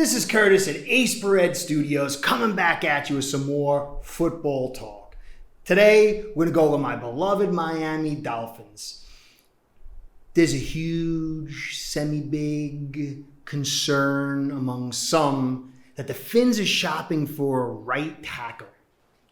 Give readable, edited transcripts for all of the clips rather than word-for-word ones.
This is Curtis at Eichenberg Studios coming back at you with some more football talk. Today, we're going to go over my beloved Miami Dolphins. There's a huge, semi-big concern among some that the Phins are shopping for a right tackle.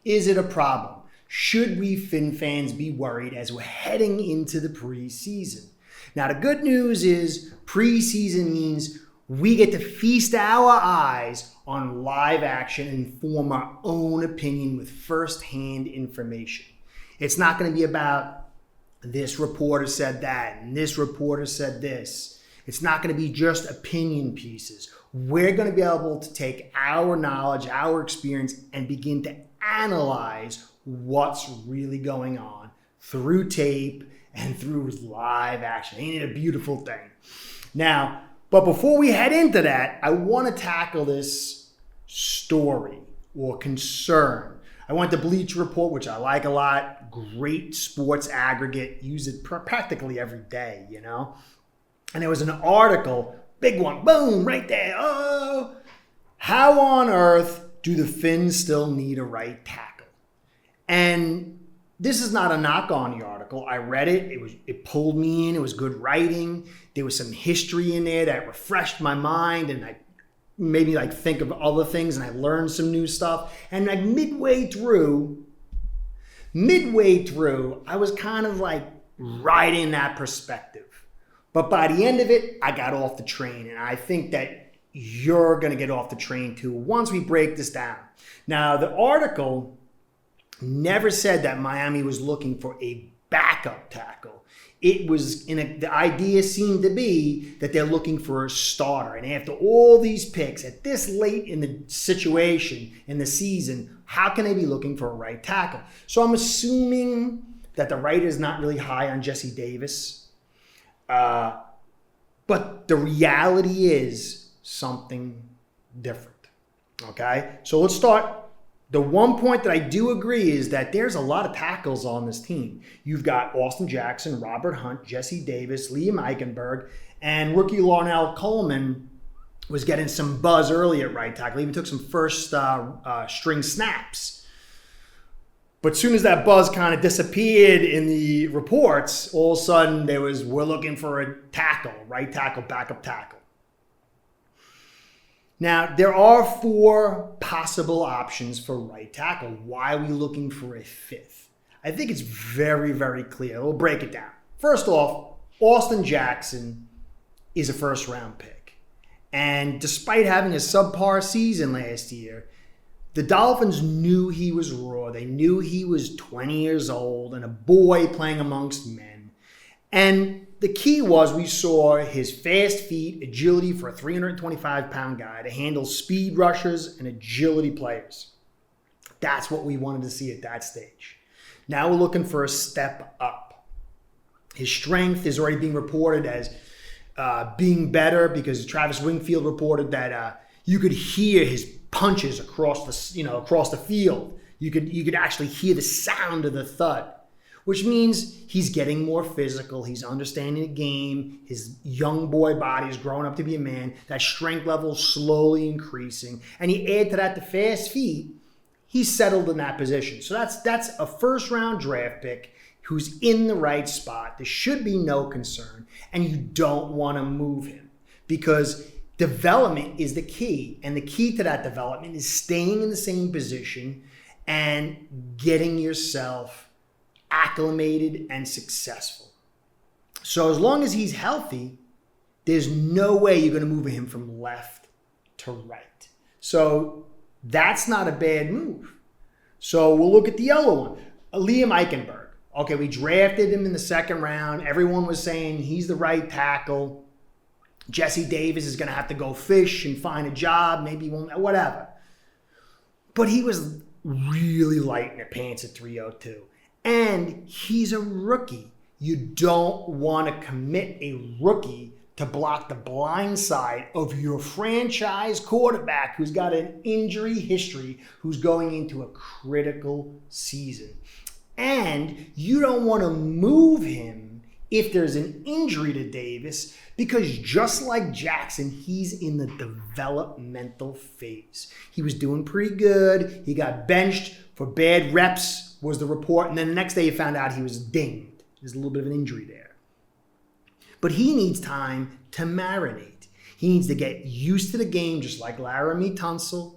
Is it a problem? Should we Fin fans be worried as we're heading into the preseason? Now, the good news is preseason means we get to feast our eyes on live action and form our own opinion with first-hand information. It's not going to be about this reporter said that and this reporter said this. It's not going to be just opinion pieces. We're going to be able to take our knowledge, our experience, and begin to analyze what's really going on through tape and through live action. Ain't it a beautiful thing? Now, but before we head into that, I want to tackle this story or concern. I went to Bleacher Report, which I like a lot. Great sports aggregate. Use it practically every day, you know. And there was an article, big one, boom, right there. Oh, how on earth do the Phins still need a right tackle? And this is not a knock on the article. I read it. It pulled me in. It was good writing. There was some history in there that refreshed my mind, and I made me think of other things, and I learned some new stuff. And midway through, I was kind of right in that perspective. But by the end of it, I got off the train, and I think that you're going to get off the train too once we break this down. Now, the article never said that Miami was looking for a backup tackle. It was the idea seemed to be that they're looking for a starter. And after all these picks at this late in the situation in the season, how can they be looking for a right tackle? So I'm assuming that the writer is not really high on Jesse Davis. But the reality is something different. Okay? So let's start. The one point that I do agree is that there's a lot of tackles on this team. You've got Austin Jackson, Robert Hunt, Jesse Davis, Liam Eichenberg, and rookie Larnell Coleman was getting some buzz early at right tackle. He even took some first string snaps. But as soon as that buzz kind of disappeared in the reports, all of a sudden we're looking for a tackle, right tackle, backup tackle. Now, there are 4 possible options for right tackle. Why are we looking for a 5th? I think it's very, very clear. We'll break it down. First off, Austin Jackson is a first-round pick. And despite having a subpar season last year, the Dolphins knew he was raw. They knew he was 20 years old and a boy playing amongst men. And the key was we saw his fast feet, agility for a 325-pound guy to handle speed rushers and agility players. That's what we wanted to see at that stage. Now we're looking for a step up. His strength is already being reported as being better because Travis Wingfield reported that you could hear his punches across the field. You could actually hear the sound of the thud, which means he's getting more physical. He's understanding the game. His young boy body is growing up to be a man. That strength level is slowly increasing. And you add to that the fast feet, he's settled in that position. So that's a first-round draft pick who's in the right spot. There should be no concern. And you don't want to move him because development is the key. And the key to that development is staying in the same position and getting yourself acclimated and successful. So as long as he's healthy, there's no way you're going to move him from left to right. So that's not a bad move. So we'll look at the other one, Liam Eichenberg. Okay, we drafted him in the 2nd round. Everyone was saying he's the right tackle. Jesse Davis is going to have to go fish and find a job. Maybe he won't, whatever. But he was really light in the pants at 302. And he's a rookie. You don't want to commit a rookie to block the blind side of your franchise quarterback who's got an injury history, who's going into a critical season. And you don't want to move him if there's an injury to Davis, because just like Jackson, he's in the developmental phase. He was doing pretty good. He got benched for bad reps, was the report. And then the next day he found out he was dinged. There's a little bit of an injury there. But he needs time to marinate. He needs to get used to the game, just like Laramie Tunsil.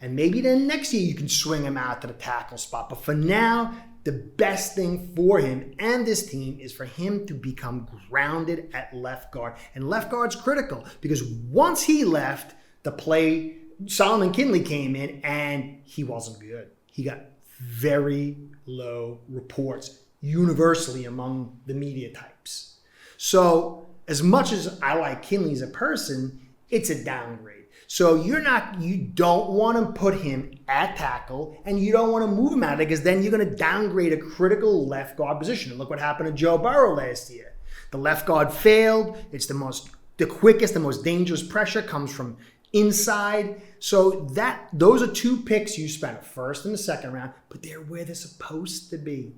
And maybe then next year you can swing him out to the tackle spot. But for now, the best thing for him and this team is for him to become grounded at left guard. And left guard's critical because once he left, the play, Solomon Kinley came in and he wasn't good. He got very low reports universally among the media types. So as much as I like Kinley as a person, it's a downgrade. So you don't want to put him at tackle and you don't want to move him out of it because then you're going to downgrade a critical left guard position. And look what happened to Joe Burrow last year. The left guard failed. It's the quickest, the most dangerous pressure comes from inside. So those are two picks you spent, a first and a second round, but they're where they're supposed to be.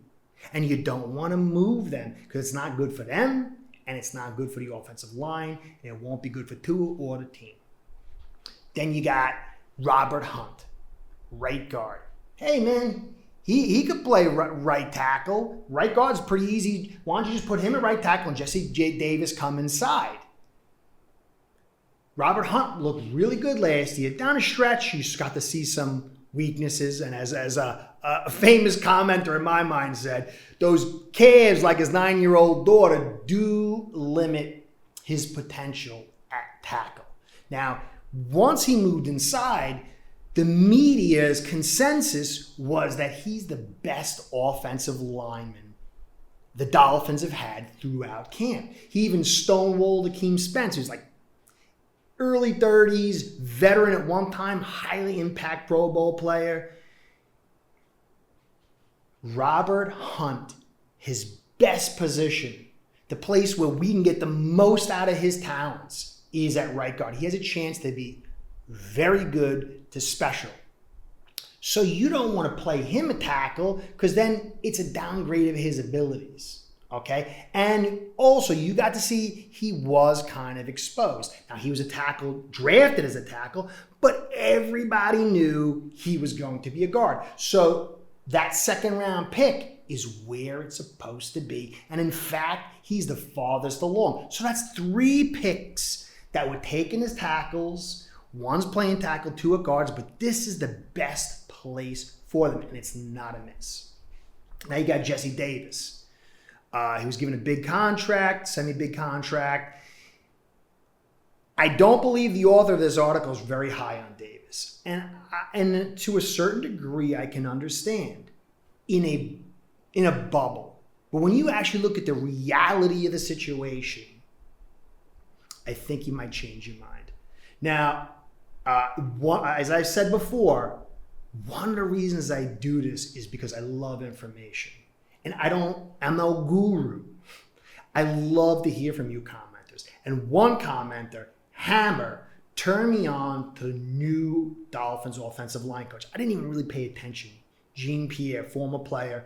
And you don't want to move them because it's not good for them and it's not good for the offensive line and it won't be good for Tua or the team. Then you got Robert Hunt, right guard. Hey, man, he could play right tackle. Right guard's pretty easy. Why don't you just put him at right tackle and Jesse J. Davis come inside? Robert Hunt looked really good last year. Down a stretch, you just got to see some weaknesses. And as a famous commenter in my mind said, those calves, like his 9-year-old daughter, do limit his potential at tackle. Now, once he moved inside, the media's consensus was that he's the best offensive lineman the Dolphins have had throughout camp. He even stonewalled Akeem Spence, who's like early 30s, veteran at one time, highly impact Pro Bowl player. Robert Hunt, his best position, the place where we can get the most out of his talents, is at right guard. He has a chance to be very good to special. So you don't want to play him a tackle because then it's a downgrade of his abilities, okay? And also you got to see he was kind of exposed. Now he was a tackle, drafted as a tackle, but everybody knew he was going to be a guard. So that second round pick is where it's supposed to be. And in fact, he's the farthest along. So that's 3 picks that were taken as tackles. One's playing tackle, 2 are guards, but this is the best place for them, and it's not a miss. Now you got Jesse Davis. He was given a big contract, semi-big contract. I don't believe the author of this article is very high on Davis. And to a certain degree, I can understand in a bubble. But when you actually look at the reality of the situation, I think you might change your mind. Now, as I said before, one of the reasons I do this is because I love information. And I'm no guru. I love to hear from you commenters. And one commenter, Hammer, turned me on to the new Dolphins offensive line coach. I didn't even really pay attention. Jean Pierre, former player.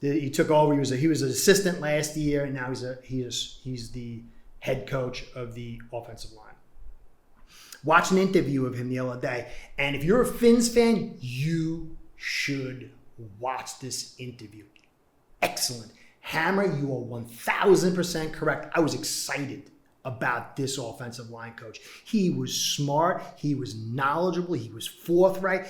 He took over. He was an assistant last year, and now he's the head coach of the offensive line. Watched an interview of him the other day, and if you're a Phins fan, you should watch this interview. Excellent. Hammer, you are 1,000% correct. I was excited about this offensive line coach. He was smart, he was knowledgeable, he was forthright,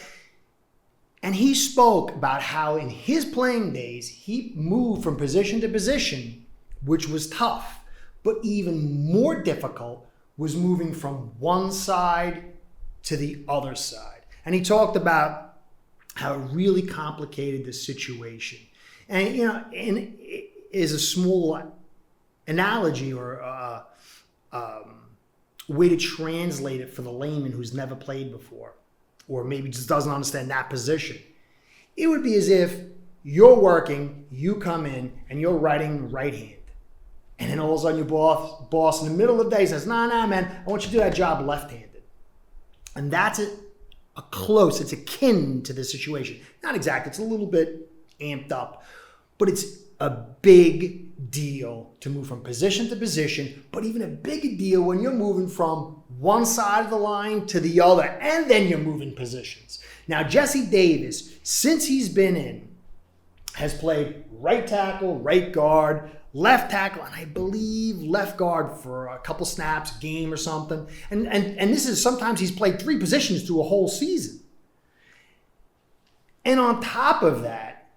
and he spoke about how in his playing days, he moved from position to position, which was tough. But even more difficult was moving from one side to the other side. And he talked about how it really complicated the situation. And, is a small analogy or way to translate it for the layman who's never played before or maybe just doesn't understand that position. It would be as if you're working, you come in, and you're writing right hand. And then all of a sudden your boss in the middle of the day says, nah, man, I want you to do that job left-handed. And that's it's akin to this situation. Not exactly, it's a little bit amped up, but it's a big deal to move from position to position, but even a bigger deal when you're moving from one side of the line to the other, and then you're moving positions. Now, Jesse Davis, since he's been in, has played right tackle, right guard, left tackle, and I believe left guard for a couple snaps, a game or something. And this is sometimes he's played 3 positions through a whole season. And on top of that,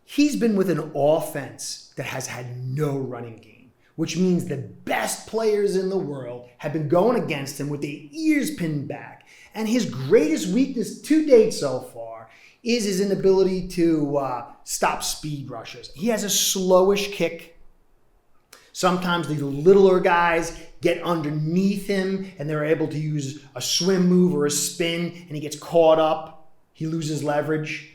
he's been with an offense that has had no running game, which means the best players in the world have been going against him with their ears pinned back. And his greatest weakness to date so far is his inability to stop speed rushers. He has a slowish kick. Sometimes the littler guys get underneath him and they're able to use a swim move or a spin, and he gets caught up. He loses leverage.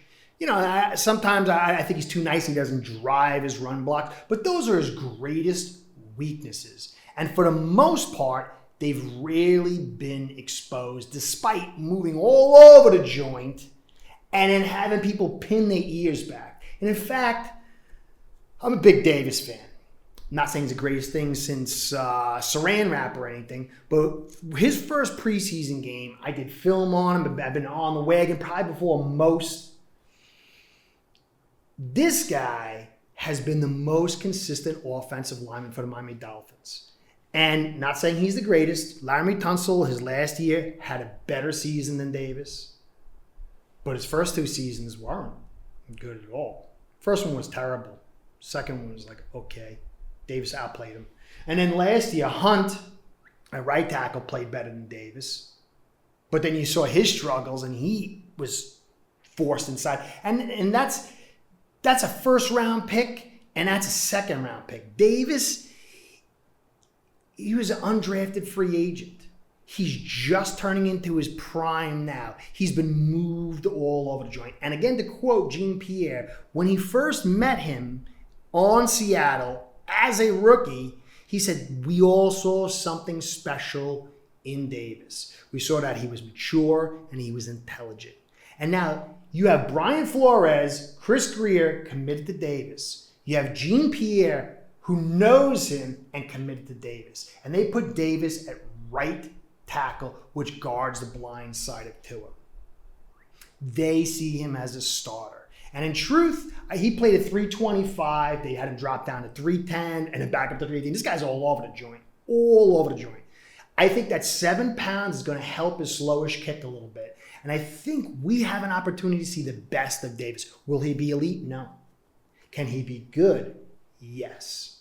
Sometimes I think he's too nice. He doesn't drive his run blocks, but those are his greatest weaknesses. And for the most part, they've rarely been exposed despite moving all over the joint and then having people pin their ears back. And in fact, I'm a big Davis fan. I'm not saying he's the greatest thing since Saran Wrap or anything, but his first preseason game, I did film on him. I've been on the wagon probably before most. This guy has been the most consistent offensive lineman for the Miami Dolphins. And not saying he's the greatest. Laremy Tunsil, his last year, had a better season than Davis. But his first 2 seasons weren't good at all. First one was terrible. Second one was like, okay. Davis outplayed him. And then last year, Hunt, at right tackle, played better than Davis. But then you saw his struggles, and he was forced inside. And that's a first-round pick, and that's a second-round pick. Davis, he was an undrafted free agent. He's just turning into his prime now. He's been moved all over the joint. And again, to quote Jean Pierre, when he first met him on Seattle as a rookie, he said, we all saw something special in Davis. We saw that he was mature and he was intelligent. And now you have Brian Flores, Chris Grier committed to Davis. You have Jean Pierre, who knows him and committed to Davis. And they put Davis at right tackle, which guards the blind side of Tua. They see him as a starter. And in truth, he played at 325. They had him drop down to 310 and then back up to 318. This guy's all over the joint. All over the joint. I think that 7 pounds is going to help his slowish kick a little bit. And I think we have an opportunity to see the best of Davis. Will he be elite? No. Can he be good? Yes.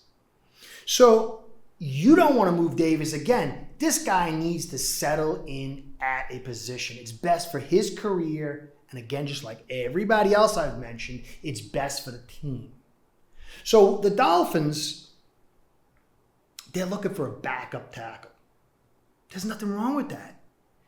So you don't want to move Davis again. This guy needs to settle in at a position. It's best for his career. And again, just like everybody else I've mentioned, it's best for the team. So the Dolphins, they're looking for a backup tackle. There's nothing wrong with that.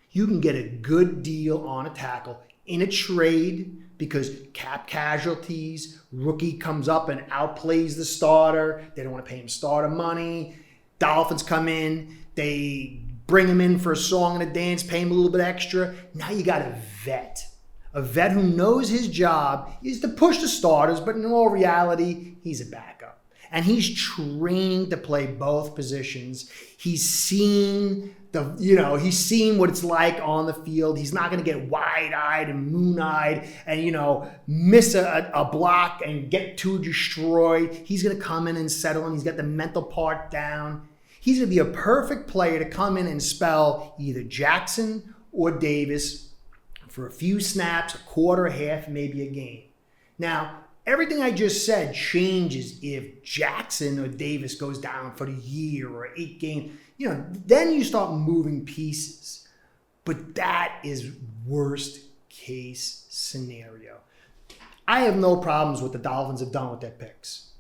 You can get a good deal on a tackle in a trade because cap casualties, rookie comes up and outplays the starter. They don't want to pay him starter money. Dolphins come in, they bring him in for a song and a dance, pay him a little bit extra. Now you got a vet. A vet who knows his job is to push the starters, but in all reality, he's a backup. And he's training to play both positions. He's seen he's seen what it's like on the field. He's not going to get wide-eyed and moon-eyed and, miss a block and get too destroyed. He's going to come in and settle in. He's got the mental part down. He's going to be a perfect player to come in and spell either Jackson or Davis for a few snaps, a quarter, a half, maybe a game. Now, everything I just said changes if Jackson or Davis goes down for the year or 8 games. Then you start moving pieces. But that is worst case scenario. I have no problems with what the Dolphins have done with their picks.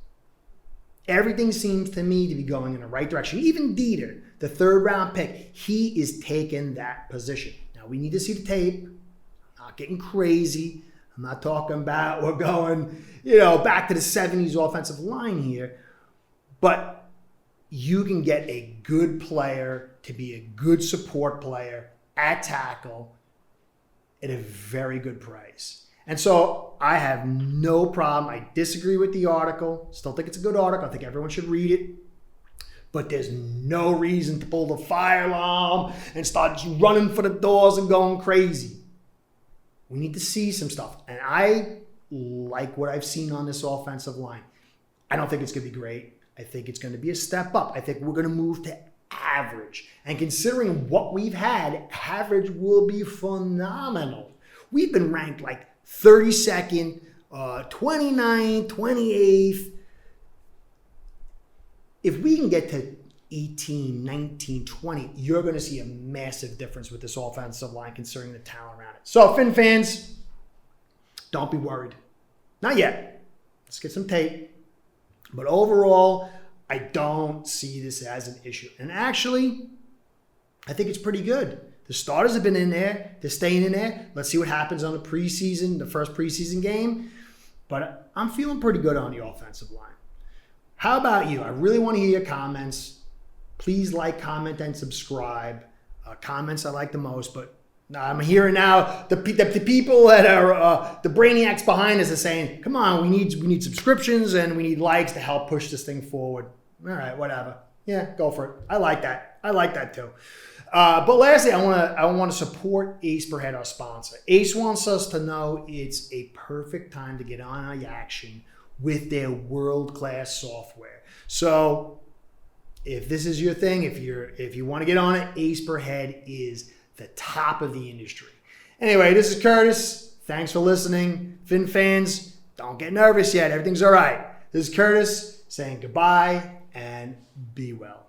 Everything seems to me to be going in the right direction. Even Dieter, the 3rd round pick, he is taking that position. Now, we need to see the tape. I'm not getting crazy. I'm not talking about we're going, back to the 70s offensive line here. But you can get a good player to be a good support player at tackle at a very good price. And so I have no problem. I disagree with the article. Still think it's a good article. I think everyone should read it. But there's no reason to pull the fire alarm and start running for the doors and going crazy. We need to see some stuff. And I like what I've seen on this offensive line. I don't think it's going to be great. I think it's going to be a step up. I think we're going to move to average. And considering what we've had, average will be phenomenal. We've been ranked like 32nd, 29th, 28th. If we can get to 18, 19, 20, you're going to see a massive difference with this offensive line considering the talent around it. So, Fin fans, don't be worried. Not yet. Let's get some tape. But overall, I don't see this as an issue. And actually, I think it's pretty good. The starters have been in there. They're staying in there. Let's see what happens on the first preseason game. But I'm feeling pretty good on the offensive line. How about you? I really want to hear your comments. Please like, comment, and subscribe. Comments I like the most, but I'm hearing now the people that are the brainiacs behind us are saying, come on, we need subscriptions and we need likes to help push this thing forward. All right, whatever. Yeah, go for it. I like that. I like that too. But lastly, I want to support Eichenberg, our sponsor. Ace wants us to know it's a perfect time to get on the action with their world-class software. So if this is your thing, if you want to get on it, Eichenberg is the top of the industry. Anyway, this is Curtis. Thanks for listening. Fin fans, don't get nervous yet. Everything's all right. This is Curtis saying goodbye and be well.